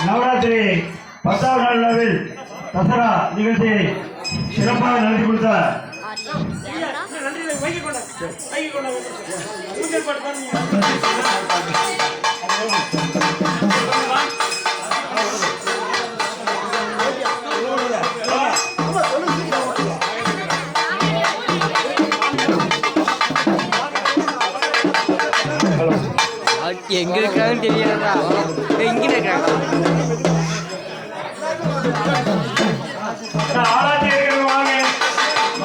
நவராத்திரி 10வது நாள் விழாவில் தசரா நிகழ்ச்சியை சிறப்பாக நடத்தி கொடுத்தார். எங்க இருக்காங்கன்னு தெரியாதா? எங்க இருக்காங்க?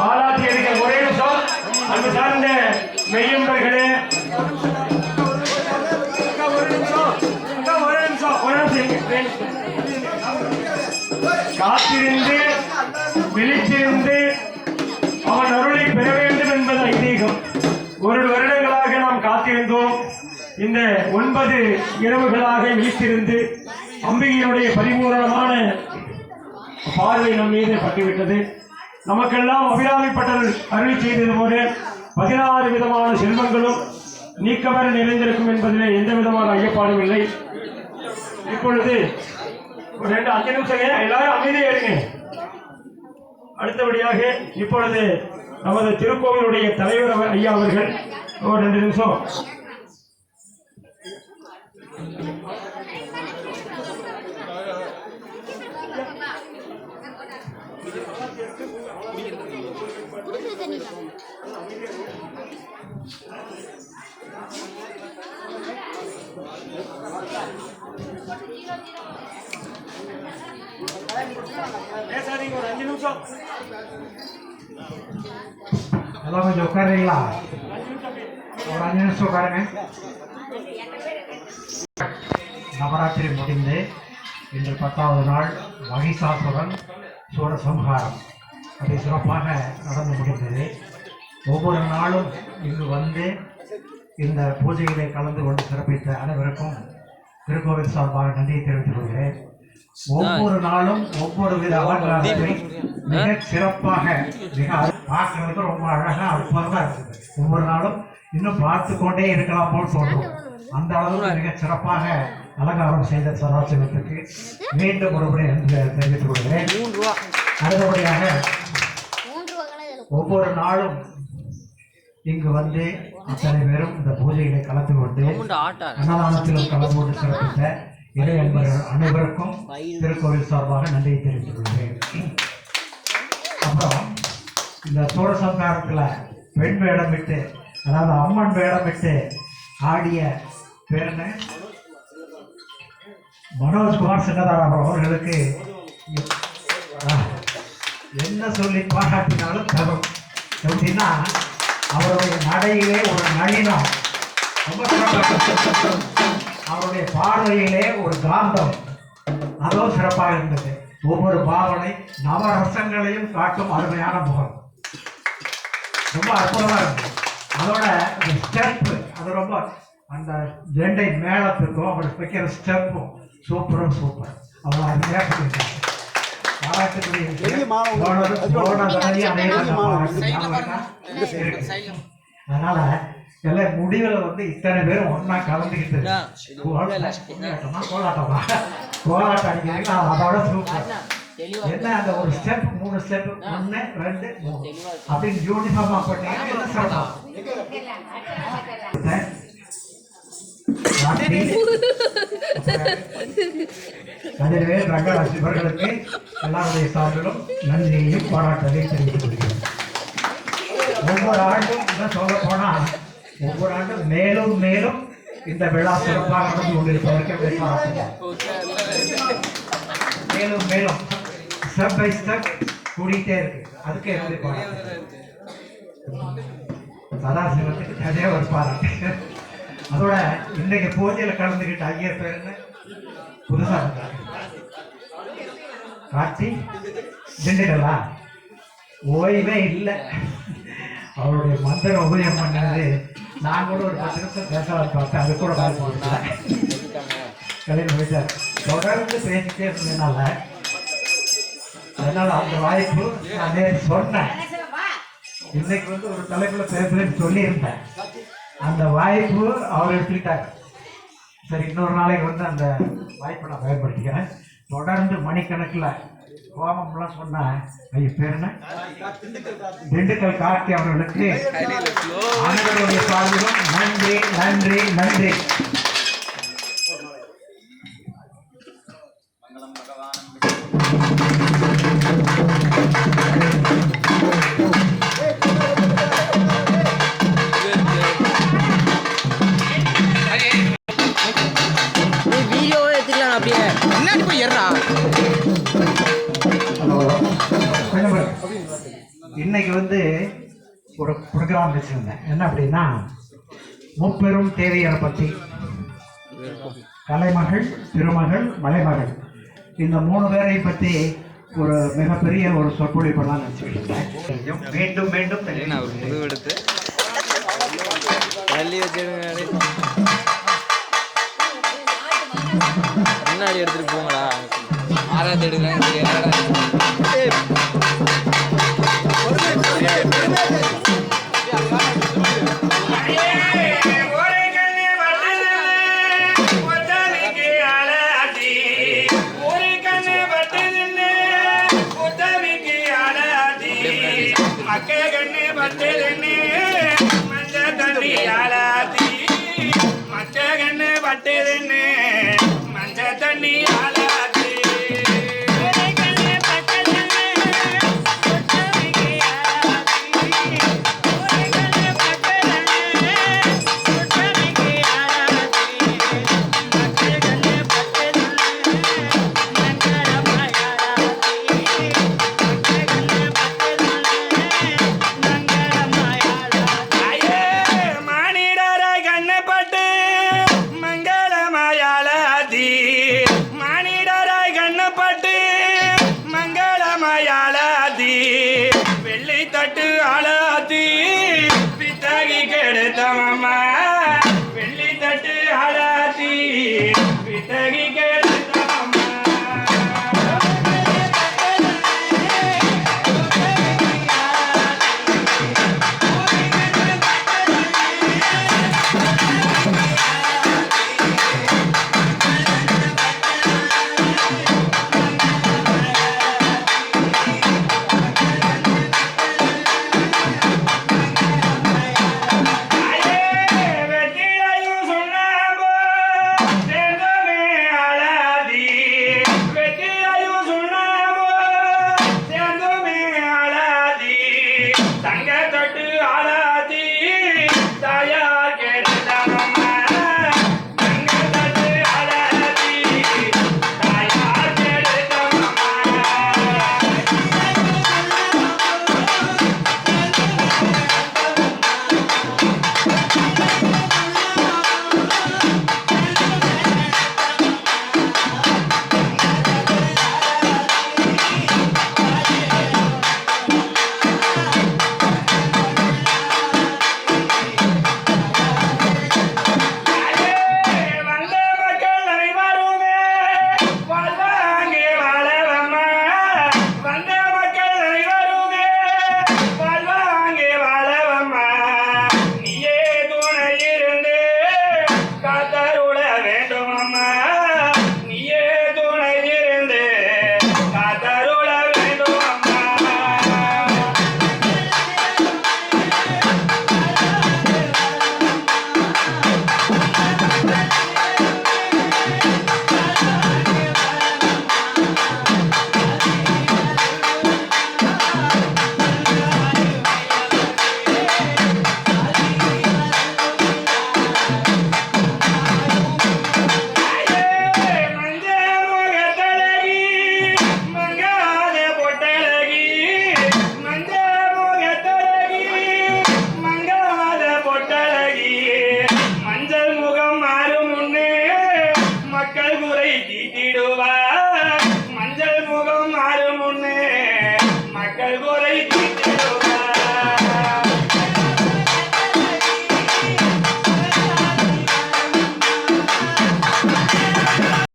ஆராய்ச்சி எடுக்க ஒரே நிமிஷம் அன்பு சார்ந்த மெய்யன்பர்களே, காத்திருந்து விழித்திருந்து அவன் அருளை பெற வேண்டும் என்பது ஐதீகம். ஒரு வருடங்களாக நாம் காத்திருந்தோம். இந்த 9 இரவுகளாக விழித்திருந்து அம்பிகையினுடைய பரிபூரணமான பார்வை நம் மீது பட்டுவிட்டது. நமக்கெல்லாம் அபிராமிப்பட்டல் அருளி செய்தது போல 16 விதமான செல்வங்களும் நீக்கவர நிறைந்திருக்கும் என்பதிலே எந்த விதமான ஐயப்பாடும் இல்லை. இப்பொழுது ஒரு 2-5 நிமிஷம் எல்லாரும் அமைதியாக இருங்க. அடுத்தபடியாக இப்பொழுது நமது திருக்கோவிலுடைய தலைவர் ஐயா அவர்கள் ஒரு 2 நிமிஷம் பேசாதீங்க. ஒரு 5 நிமிஷம் எல்லாம் கொஞ்சம் உட்காருங்களா? ஒரு 5 நிமிஷம் உட்காருங்க. நவராத்திரி முடிந்து இன்று 10வது நாள் மகிஷாசுரன் சூரசம்ஹாரம் அது சிறப்பாக நடந்து முடிந்தது. ஒவ்வொரு நாளும் இங்கு வந்து இந்த பூஜைகளை கலந்து கொண்டு சிறப்பித்த அனைவருக்கும் திருக்கோவில் சார்பாக நன்றியை தெரிவித்துக் கொள்கிறேன். ஒவ்வொரு நாளும் ஒவ்வொரு வித அலங்காரத்தை மிக சிறப்பாக மிக பார்க்கறதுக்கு ரொம்ப அழகாக அற்புதமாக இருக்குது. ஒவ்வொரு நாளும் இன்னும் பார்த்து கொண்டே இருக்கலாம் போல் தோன்றும். அந்த அளவுக்கு மிக சிறப்பாக அலங்காரம் செய்த சதாசிவத்துக்கு மீண்டும் ஒருமுறை தெரிவித்துக் கொள்கிறேன். அடுத்தபடியாக ஒவ்வொரு நாளும் இங்கு வந்து அத்தனை பேரும் இந்த பூஜைகளை கலந்து கொண்டு அன்னதானத்திலும் கலந்து கொண்டு சிறப்பித்த இறை அன்பர்கள் அனைவருக்கும் திருக்கோவில் சார்பாக நன்றியை தெரிவித்துக் கொள்கிறேன். அப்புறம் இந்த சூரசம்ஹாரத்தில் பெண் வேடமிட்டு, அதாவது அம்மன் வேடமிட்டு ஆடிய பேருன்னு மனோஜ்குமார் சின்னதாராம் அவர்களுக்கு என்ன சொல்லி பாராட்டினாலும் தரும். எப்படின்னா அவருடைய நடையிலே ஒரு நளினம், ரொம்ப அவருடைய பார்வையிலே ஒரு காந்தம், அதுவும் சிறப்பாக இருந்தது. ஒவ்வொரு பாவனை நவரசங்களையும் காட்டும் அருமையான முகம், ரொம்ப அற்புதமாக இருந்தது. அதோட அந்த ஸ்டெப்பு, அது ரொம்ப அந்த ஜெண்டை மேளத்துக்கும் அவர் வைக்கிற ஸ்டெப்பும் சூப்பரும் சூப்பர். அவ்வளோ அருமையாக பண்ணியிருக்காங்க. அதனால எல்லாம் முடிவுல வந்து இத்தனை பேரும் ஒன்னா கலந்துக்கிட்டு கோலாட்டம் அடிக்கிறீங்க. அதோட சூப்பர். என்ன அந்த ஒரு ஸ்டெப் 3 ஸ்டெப் 1 2 3 அப்படின்னு யூனிஃபார்மா பண்ணீங்கன்னா கதிரவேல் ரங்கராஜ் இவர்களுக்கு எல்லாருடைய சார்பிலும் நன்றியையும் பாராட்டலையும் தெரிவித்துக் கொள்கிறேன். ஒவ்வொரு ஆண்டும் இன்னும் சொல்ல போனால் ஒவ்வொரு ஆண்டும் மேலும் மேலும் இந்த விழா சிறப்பாக நடந்து கொண்டிருப்பதற்கு மேலும் மேலும் ஸ்டெப் பை ஸ்டெப் கூடிட்டே இருக்கு. அதுக்கு எப்படி பாராட்டு சதாசிவத்துக்கு தனியே ஒரு பாராட்டு. அதோட இன்னைக்கு பூஜையில் கலந்துக்கிட்ட ஐயர் பேர் என்ன புதுசா இருந்தாங்க, காட்சி திண்டுக்கல்லா, ஓய்வே இல்லை. அவருடைய மந்திர உபயம் பண்ணது நான் கூட ஒரு 10 நிமிஷம் பேசலாம் பார்த்தேன். அது கூட கால் போடல, கலைஞர் போயிட்டார். தொடர்ந்து பேசிட்டே இருந்ததுனால அதனால அந்த வாய்ப்பு நான் நேற்று சொன்னேன். இன்னைக்கு வந்து ஒரு தலைப்புல பேசுறேன்னு சொல்லியிருந்தேன். அந்த வாய்ப்பு அவர் எடுத்துக்கிட்டாங்க. சரி, இன்னொரு நாளைக்கு வந்து அந்த வாய்ப்பை நான் பயன்படுத்திக்கிறேன். தொடர்ந்து மணிக்கணக்கில் கோபம்லாம் சொன்ன ஐயா பேர் என்ன, திண்டுக்கல் கார்த்தி அவர்களுக்கு அனைவருடைய சார்பிலும் நன்றி நன்றி நன்றி. வீடியோவே எடுத்துக்கலாம் அப்படியே முன்னாடி போய் ஏறா. இன்னைக்கு வந்து ஒரு ப்ரோக்ராம் வச்சிருந்தேன். என்ன அப்படின்னா, முப்பெரும் தேவையை பற்றி கலைமகள், திருமகள், மலைமகள் இந்த 3 பேரை பற்றி ஒரு மிகப்பெரிய ஒரு சொற்பொழிப்பெல்லாம் நினச்சிருக்கேன். மீண்டும் மீண்டும் நான் ஒரு முதுகு எடுத்து தள்ளி வச்சிருங்க. முன்னாடி எடுத்துட்டு போங்களா, ஆறாவது எடுங்க. வெள்ளி தட்டு ஆளாத்தி